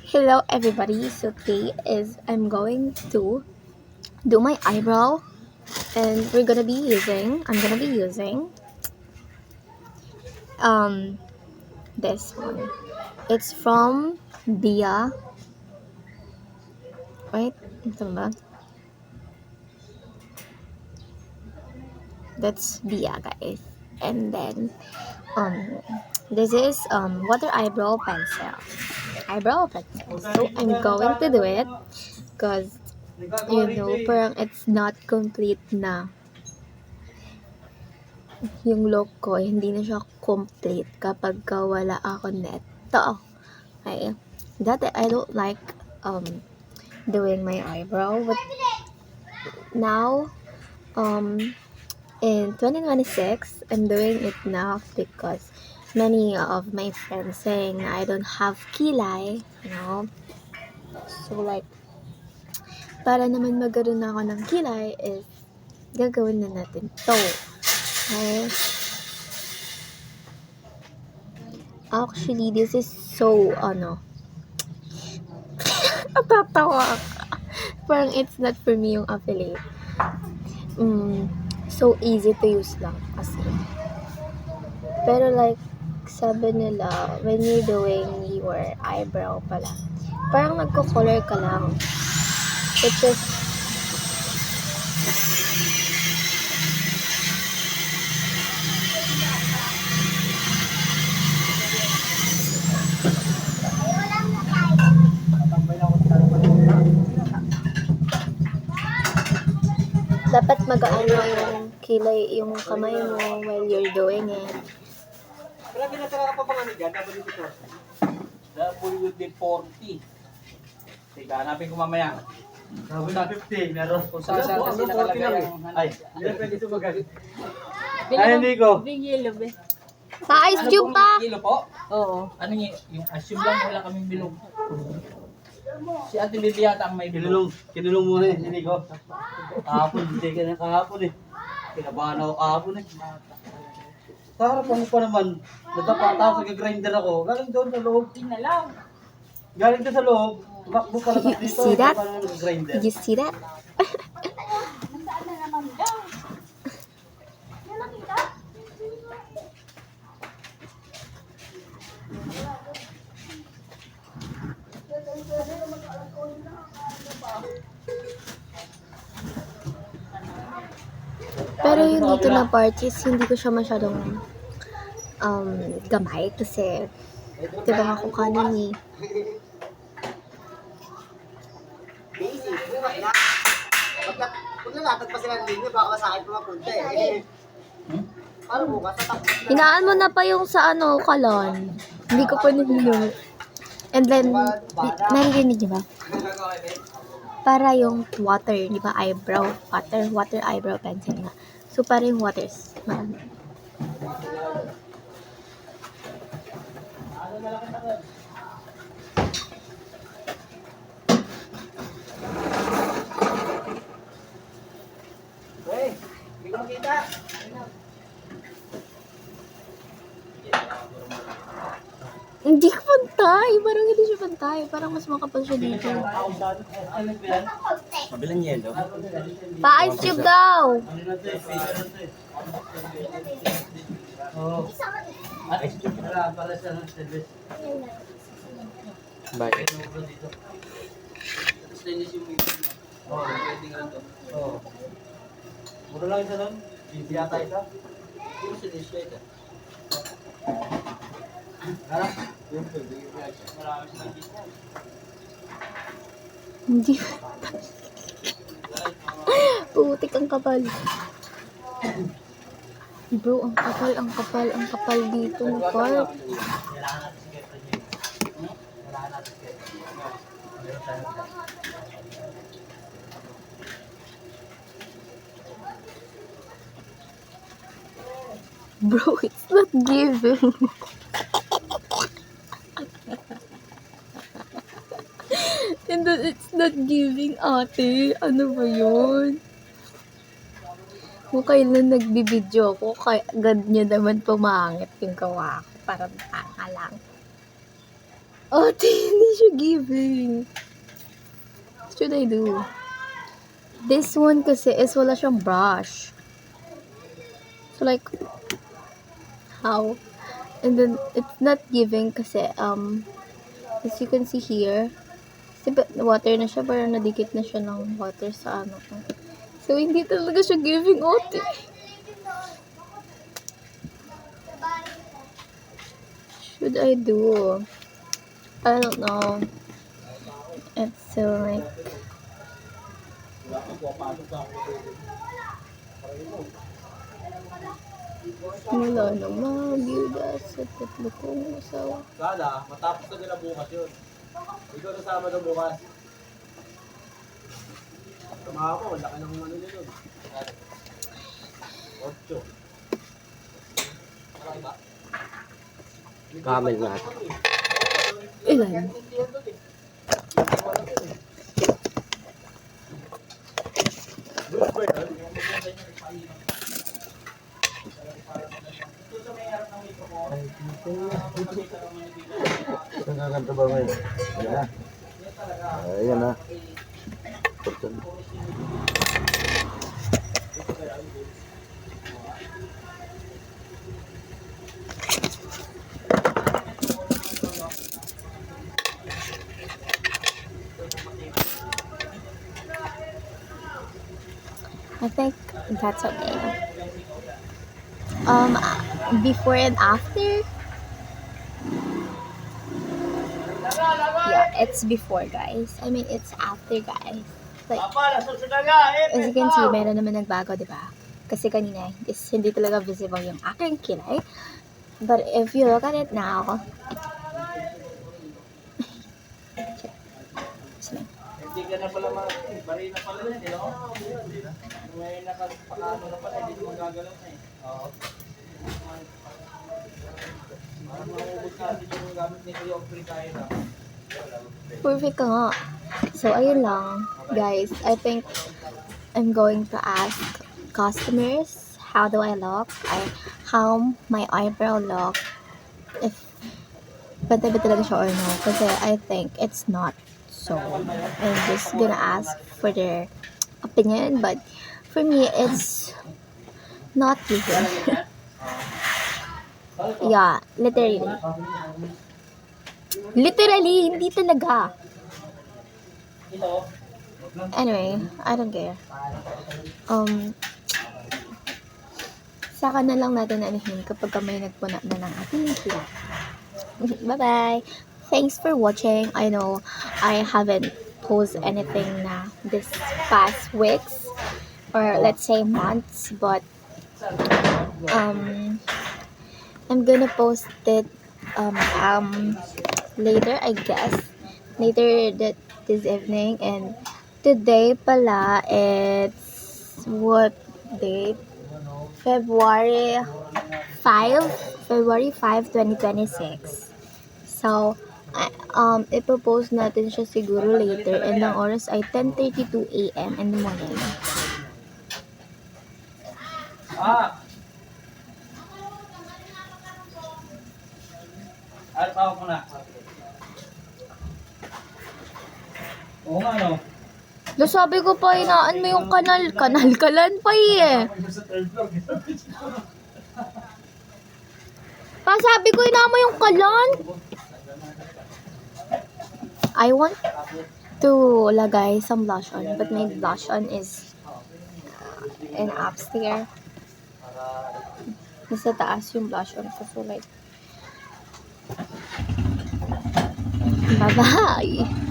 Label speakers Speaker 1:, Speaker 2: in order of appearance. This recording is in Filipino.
Speaker 1: Hello everybody, so today is I'm going to do my eyebrow and I'm gonna be using um this one. It's from Dia, right? Ito ba? That's Dia, guys. And then um this is water eyebrow pencil. Eyebrow pencil. So I'm going to do it because parang it's not complete na yung look ko, hindi na siya complete kapag wala ako neto. Okay. Dati I don't like doing my eyebrow, but now in 2026 I'm doing it now because many of my friends saying I don't have kilay. So like para naman magkaroon na ako ng kilay is gagawin na natin to. Okay? Actually, this is so, natatawa ako. Parang it's not for me yung affiliate. So easy to use lang kasi. Pero like, sabi nila, when you're doing your eyebrow pala, parang nagko-color ka lang. Which is, dapat magaan yung kilay, yung kamay mo while you're doing it.
Speaker 2: Wala pinatara ka pa bang ano dyan? WD-40. Sige, hanapin ko mamaya. WD-50, meron. Kung saan kasi nakalagay yung
Speaker 3: ay, hindi pwede sumagali. Ay, hindi ko.
Speaker 4: Bing yellow, be.
Speaker 1: Pa-ice cube pa!
Speaker 2: Kilo po?
Speaker 4: Oo.
Speaker 2: Ano yung assume lang wala kaming bilog. Si Ate Bibi yata ang may bilog.
Speaker 3: Kinulong muna eh, hindi ko. Kahapon, hindi ka na kahapon eh. Kinabahan ako kahapon eh. Sa harapan mo pa naman, natapataw sa grinder ako. Galing doon sa loob.
Speaker 4: Tinalaw.
Speaker 3: Galing doon sa loob. Tumakbo pala sa dito.
Speaker 1: See that?
Speaker 3: Paano nag-grinder?
Speaker 1: Did you see that?
Speaker 4: Saan na naman daw? Yan nakita?
Speaker 1: Pero yung dito na parties, hindi ko siya masyadong gamay kasi diba nga kung kanan eh.
Speaker 5: Kung nalatag pa sila ng linya, baka masakit pa mapunta eh. Para bukas, tatakot.
Speaker 1: Hinaan mo na pa yung sa kalon. Hindi ko pa nilunod. And then, naririnig niyo ba? Para yung water, di ba? Eyebrow, water eyebrow pencil nga. So, para yung waters.
Speaker 5: Hey, hindi ko makita.
Speaker 1: Hindi ko pantay. Parang hindi siya pantay. Parang mas makapal siya dito.
Speaker 2: Mabilang yelo.
Speaker 1: Pa-ice cube daw!
Speaker 3: Ano na ito eh? Oo. Wala, para sa service.
Speaker 2: Bakit?
Speaker 3: Oo. Oo. Mura lang isa nun? Hindi yata isa? Ha?
Speaker 1: Hindi. Putik ang kapal. Bro, ang kapal dito na part. Bro, it's not giving. And then it's not giving, ate. Ano ba yun? Kung kailan nagbibideo ko, ganyan naman pumangit yung gawa ko. Parang tanga lang. Ate, hindi siya giving. What should I do? This one kasi is wala siyang brush. So like, how? And then, it's not giving kasi, as you can see here, diba, water na siya, parang nadikit na siya ng water sa ano ko. So, hindi talaga siya giving, ate. Should I do? I don't know. It's so like, wala nang mag-yuda sa tatlo kong asawa.
Speaker 3: Sana, matapos na nila bukas yun. Ikaw na Sabado bukas. Tumaha ko, wala ka ng ano nyo yun. 8.
Speaker 5: Camel nga.
Speaker 1: Ilan?
Speaker 5: Nagkakanta ba ngayon? Ayan na. Ayan na.
Speaker 1: I think that's okay. Before and after? Yeah, it's before, guys. I mean, it's after, guys. Like, as you can see, meron naman nagbago, di ba? Kasi kanina, hindi talaga visible yung aking kilay. But if you look at it now,
Speaker 2: Hindi ka na pala bari na pala yun, no? May nakapakano na pala, hindi mo magagalaw na eh. Oo. Parang maubos natin yung gamit ni Kuya Opry tayo na.
Speaker 1: perfect ka nga. So, ayun lang, guys. I think I'm going to ask customers how do I look, how my eyebrow look, if pwede ba talaga siya or no. Kasi I think it's not. So, I'm just gonna ask for their opinion. But for me, it's not giving. Yeah, literally. Literally, hindi talaga. Anyway, I don't care. Saka na lang natin anihin kapag may nagpuna na ng ating sila. Bye-bye! Thanks for watching. I know I haven't posted anything na this past weeks or let's say months, but I'm gonna post it later, I guess. Later this evening. And today pala, it's what date? February 5, 2026. So, ipopost natin siya siguro later. And ang oras ay 10:32 a.m. in the morning.
Speaker 2: Ano tawag mo na? Oo nga, no?
Speaker 1: Sabi ko pa, inaan mo yung kalan pa eh. Sabi ko, inaan mo yung kalan. I want to lagay some blush on, but my blush on is in upstairs. Nasa taas yung blush on ko, so like, bye-bye!